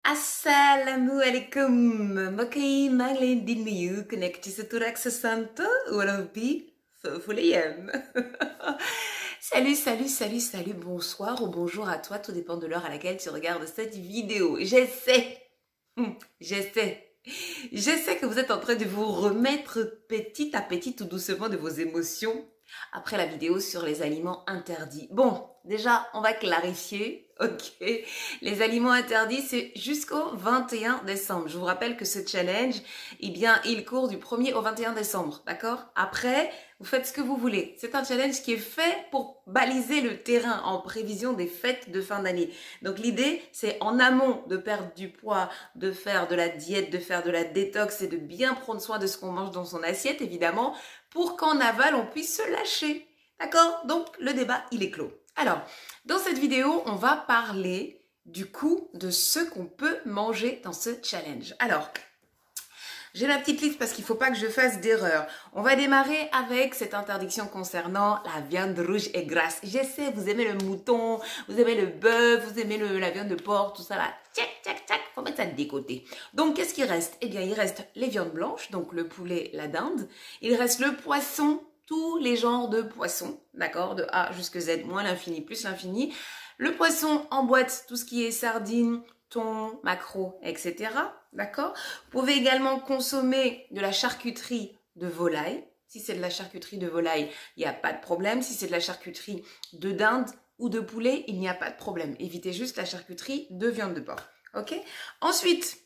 Assalamu alaikum. Makai manglen dinmiyu connecti seturak sesanto walabi fofuleyem. Salut, bonsoir ou bonjour à toi, tout dépend de l'heure à laquelle tu regardes cette vidéo. J'essaie que vous êtes en train de vous remettre petit à petit, tout doucement, de vos émotions après la vidéo sur les aliments interdits. Bon, déjà, on va clarifier, ok? Les aliments interdits, c'est jusqu'au 21 décembre. Je vous rappelle que ce challenge, eh bien, il court du 1er au 21 décembre, d'accord? Après, vous faites ce que vous voulez. C'est un challenge qui est fait pour baliser le terrain en prévision des fêtes de fin d'année. Donc l'idée, c'est en amont de perdre du poids, de faire de la diète, de faire de la détox et de bien prendre soin de ce qu'on mange dans son assiette, évidemment, pour qu'en aval, on puisse se lâcher. D'accord? Donc, le débat, il est clos. Alors, dans cette vidéo, on va parler du coup de ce qu'on peut manger dans ce challenge. Alors, j'ai la petite liste parce qu'il ne faut pas que je fasse d'erreur. On va démarrer avec cette interdiction concernant la viande rouge et grasse. Je sais, vous aimez le mouton, vous aimez le bœuf, vous aimez la viande de porc, tout ça là. Tchac, faut mettre ça de côté. Donc, qu'est-ce qui reste? Eh bien, il reste les viandes blanches, donc le poulet, la dinde. Il reste le poisson, tous les genres de poissons, d'accord? De A jusqu'à Z, moins l'infini, plus l'infini. Le poisson en boîte, tout ce qui est sardines, thon, maquereau, etc. D'accord? Vous pouvez également consommer de la charcuterie de volaille. Si c'est de la charcuterie de volaille, il n'y a pas de problème. Si c'est de la charcuterie de dinde ou de poulet, il n'y a pas de problème. Évitez juste la charcuterie de viande de porc. Ok? Ensuite,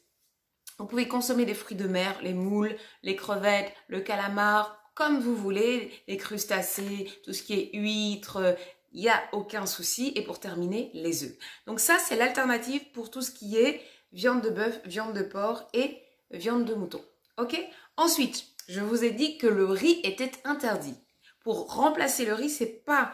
vous pouvez consommer des fruits de mer, les moules, les crevettes, le calamar, comme vous voulez, les crustacés, tout ce qui est huîtres, il n'y a aucun souci. Et pour terminer, les œufs. Donc ça, c'est l'alternative pour tout ce qui est viande de bœuf, viande de porc et viande de mouton. Ok? Ensuite, je vous ai dit que le riz était interdit. Pour remplacer le riz, c'est pas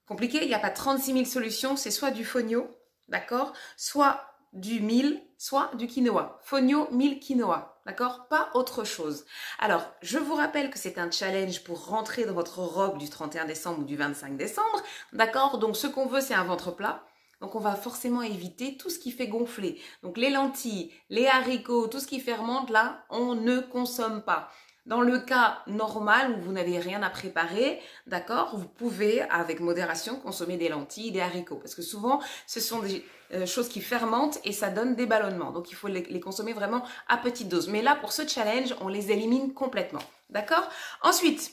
compliqué. Il n'y a pas 36 000 solutions. C'est soit du fonio, d'accord? Soit du mil, soit du quinoa. Fonio, mil, quinoa. D'accord? Pas autre chose. Alors, je vous rappelle que c'est un challenge pour rentrer dans votre robe du 31 décembre ou du 25 décembre. D'accord? Donc, ce qu'on veut, c'est un ventre plat. Donc, on va forcément éviter tout ce qui fait gonfler. Donc, les lentilles, les haricots, tout ce qui fermente, là, on ne consomme pas. Dans le cas normal où vous n'avez rien à préparer, d'accord, vous pouvez, avec modération, consommer des lentilles, des haricots. Parce que souvent, ce sont des choses qui fermentent et ça donne des ballonnements. Donc, il faut les consommer vraiment à petite dose. Mais là, pour ce challenge, on les élimine complètement. D'accord? Ensuite,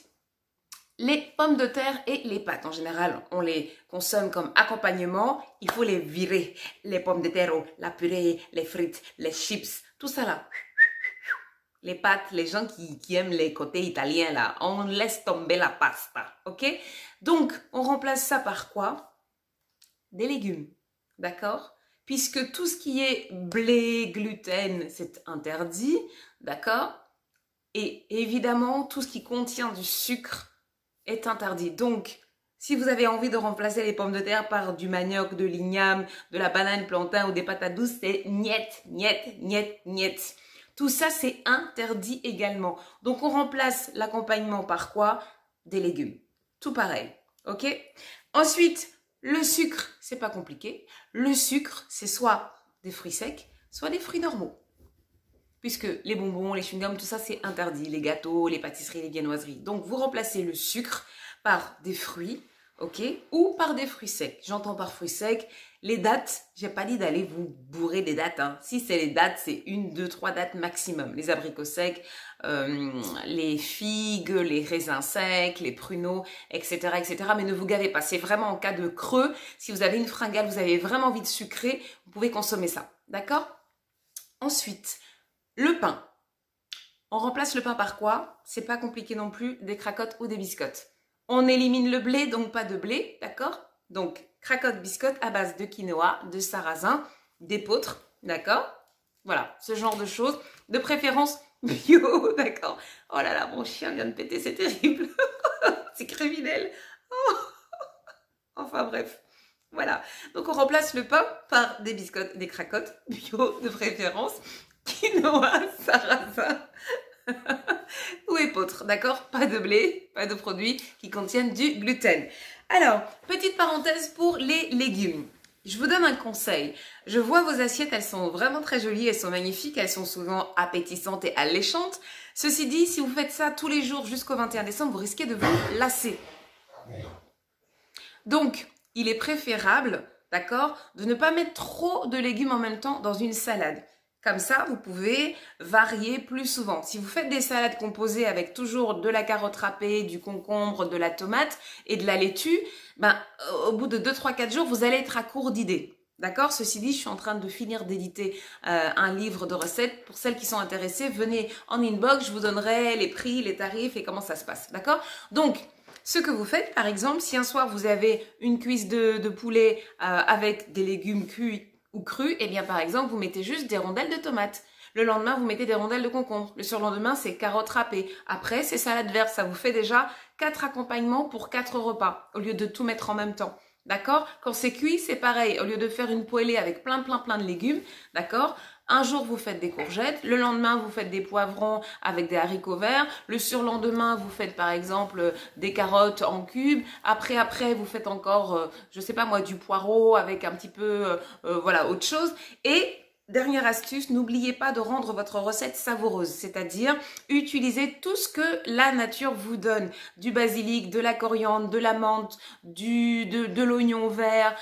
les pommes de terre et les pâtes, en général, on les consomme comme accompagnement. Il faut les virer. Les pommes de terre, la purée, les frites, les chips, tout ça là. Les pâtes, les gens qui aiment les côtés italiens là, on laisse tomber la pasta, ok? Donc, on remplace ça par quoi? Des légumes, d'accord? Puisque tout ce qui est blé, gluten, c'est interdit, d'accord? Et évidemment, tout ce qui contient du sucre est interdit. Donc, si vous avez envie de remplacer les pommes de terre par du manioc, de l'igname, de la banane plantain ou des patates douces, c'est niet, niet, niet, niet. Tout ça, c'est interdit également. Donc, on remplace l'accompagnement par quoi? Des légumes. Tout pareil. Ok? Ensuite, le sucre, c'est pas compliqué. Le sucre, c'est soit des fruits secs, soit des fruits normaux. Puisque les bonbons, les chewing-gums, tout ça, c'est interdit. Les gâteaux, les pâtisseries, les viennoiseries. Donc, vous remplacez le sucre par des fruits, ok? Ou par des fruits secs. J'entends par fruits secs. Les dates, j'ai pas dit d'aller vous bourrer des dates. Hein. Si c'est les dates, c'est 1, 2, 3 dates maximum. Les abricots secs, les figues, les raisins secs, les pruneaux, etc., etc. Mais ne vous gavez pas. C'est vraiment en cas de creux. Si vous avez une fringale, vous avez vraiment envie de sucrer, vous pouvez consommer ça. D'accord? Ensuite, le pain. On remplace le pain par quoi? C'est pas compliqué non plus, des cracottes ou des biscottes. On élimine le blé, donc pas de blé, d'accord? Donc, cracottes, biscottes à base de quinoa, de sarrasin, d'épeautre, d'accord? Voilà, ce genre de choses. De préférence bio, d'accord? Oh là là, mon chien vient de péter, c'est terrible. C'est criminel. Oh. Enfin bref, voilà. Donc, on remplace le pain par des biscottes, des cracottes bio de préférence, quinoa, sarrasin ou épeautre, d'accord? Pas de blé, pas de produits qui contiennent du gluten. Alors, petite parenthèse pour les légumes. Je vous donne un conseil. Je vois vos assiettes, elles sont vraiment très jolies, elles sont magnifiques, elles sont souvent appétissantes et alléchantes. Ceci dit, si vous faites ça tous les jours jusqu'au 21 décembre, vous risquez de vous lasser. Donc, il est préférable, d'accord, de ne pas mettre trop de légumes en même temps dans une salade. Comme ça, vous pouvez varier plus souvent. Si vous faites des salades composées avec toujours de la carotte râpée, du concombre, de la tomate et de la laitue, ben, au bout de 2, 3, 4 jours, vous allez être à court d'idées. D'accord? Ceci dit, je suis en train de finir d'éditer un livre de recettes. Pour celles qui sont intéressées, venez en inbox, je vous donnerai les prix, les tarifs et comment ça se passe. D'accord? Donc, ce que vous faites, par exemple, si un soir vous avez une cuisse de poulet avec des légumes cuits ou crus, eh bien par exemple, vous mettez juste des rondelles de tomates. Le lendemain, vous mettez des rondelles de concombre. Le surlendemain, c'est carottes râpées. Après, c'est salade verte. Ça vous fait déjà 4 accompagnements pour 4 repas, au lieu de tout mettre en même temps. D'accord? Quand c'est cuit, c'est pareil. Au lieu de faire une poêlée avec plein de légumes, d'accord? Un jour, vous faites des courgettes. Le lendemain, vous faites des poivrons avec des haricots verts. Le surlendemain, vous faites par exemple des carottes en cubes. Après, vous faites encore, je sais pas moi, du poireau avec un petit peu, voilà, autre chose. Et dernière astuce, n'oubliez pas de rendre votre recette savoureuse, c'est-à-dire utilisez tout ce que la nature vous donne. Du basilic, de la coriandre, de la menthe, de l'oignon vert,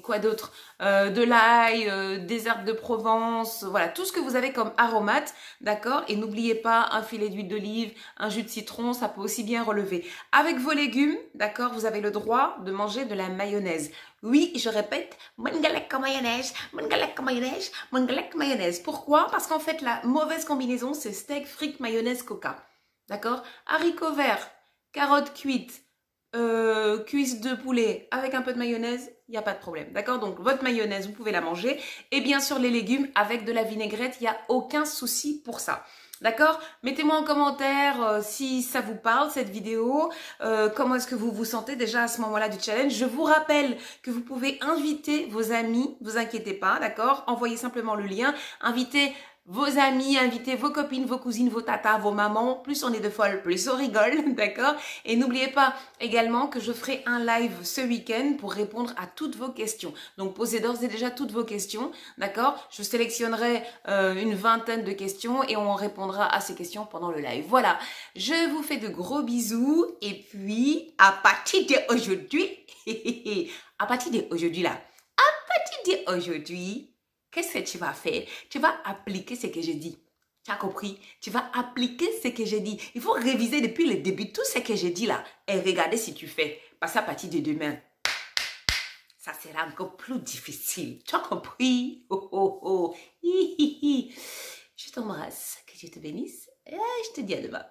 quoi d'autre, de l'ail, des herbes de Provence, voilà, tout ce que vous avez comme aromate, d'accord? Et n'oubliez pas un filet d'huile d'olive, un jus de citron, ça peut aussi bien relever. Avec vos légumes, d'accord, vous avez le droit de manger de la mayonnaise. Oui, je répète, mangalek mayonnaise, mangalek mayonnaise, mangalek mayonnaise. Pourquoi? Parce qu'en fait, la mauvaise combinaison, c'est steak, frites, mayonnaise, coca. D'accord? Haricots verts, carottes cuites, cuisses de poulet avec un peu de mayonnaise, il n'y a pas de problème. D'accord? Donc, votre mayonnaise, vous pouvez la manger. Et bien sûr, les légumes avec de la vinaigrette, il n'y a aucun souci pour ça. D'accord? Mettez-moi en commentaire si ça vous parle, cette vidéo. Comment est-ce que vous vous sentez déjà à ce moment-là du challenge? Je vous rappelle que vous pouvez inviter vos amis, ne vous inquiétez pas, d'accord? Envoyez simplement le lien. Invitez vos amis, invitez vos copines, vos cousines, vos tatas, vos mamans. Plus on est de folles, plus on rigole, d'accord? Et n'oubliez pas également que je ferai un live ce week-end pour répondre à toutes vos questions. Donc, posez d'ores et déjà toutes vos questions, d'accord? Je sélectionnerai une vingtaine de questions et on répondra à ces questions pendant le live. Voilà, je vous fais de gros bisous et puis, à partir d'aujourd'hui, à partir d'aujourd'hui là, d'aujourd'hui, qu'est-ce que tu vas faire? Tu vas appliquer ce que j'ai dit. Tu as compris? Tu vas appliquer ce que j'ai dit. Il faut réviser depuis le début tout ce que j'ai dit là et regarder si tu fais. Parce qu'à partir de demain, ça sera encore plus difficile. Tu as compris? Oh, oh, oh. Hi, hi, hi. Je t'embrasse. Que Dieu te bénisse. Et je te dis à demain.